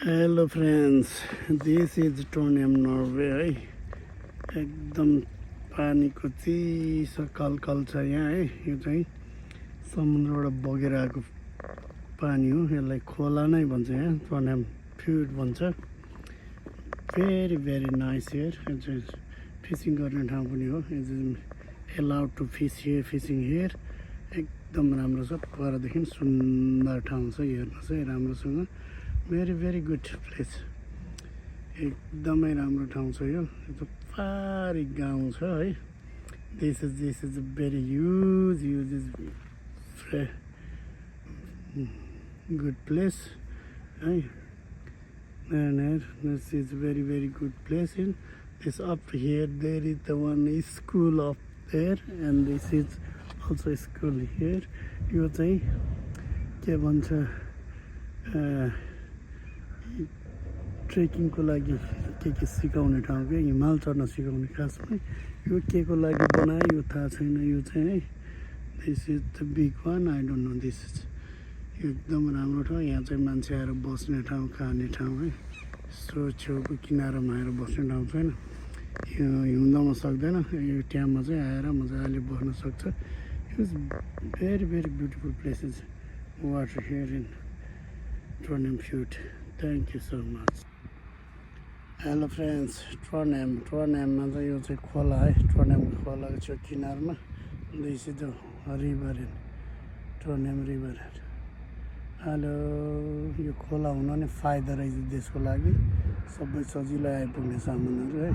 Hello friends, this is टोर्नियम Norway है। एकदम पानीको चिसो कलकल छ यहाँ है। यो चाहिँ समुद्रबाट बगेर आएको पानी हो। यसलाई खोला नै भन्छ, यहाँ टोर्नियम फ्युट भन्छ। Very very nice here. यो चाहिँ फिसिङ गर्ने ठाउँ पनि हो। It is allowed to fishing here. एकदम राम्रो छ। परदेखि सुन्दर ठाउँ छ, हेर्नुहोस् है राम्रोसँग। Very very good place. एकदमै राम्रो ठाउँ छ यो। यो पारी गाउँ छ है। This is very huge is good place है। This is very good place in this up here there is the one school up there and this is also school here. यो चाहिँ के भन्छ, ट्रेकिङको लागि के सिकाउने ठाउँ के हिमाल चढ्न सिकाउने। खासमा यो के को लागि बनायो यो थाहा छैन। यो चाहिँ है, this is the big one, I don't know. This is एकदम राम्रो ठाउँ। यहाँ चाहिँ मान्छे आएर बस्ने ठाउँ, खाने ठाउँ है। सो छेउको किनारामा आएर बस्ने ठाउँ छैन। यो हिउँदमा सक्दैन, यो टाइममा चाहिँ आएर मजाले बस्न सक्छ। It is very beautiful places water here in टोर्नियम फ्युट। Thank you so much. Hello friends, टोर्नियममा चाहिँ यो चाहिँ खोला है। टोर्नियम खोलाको छेउ किनारमा this is the river in टोर्नियम रिभर। हेलो, यो खोला हुन नि फाइदा रहेछ देशको लागि। सबै सजिलो आइपुग्ने सामानहरू है।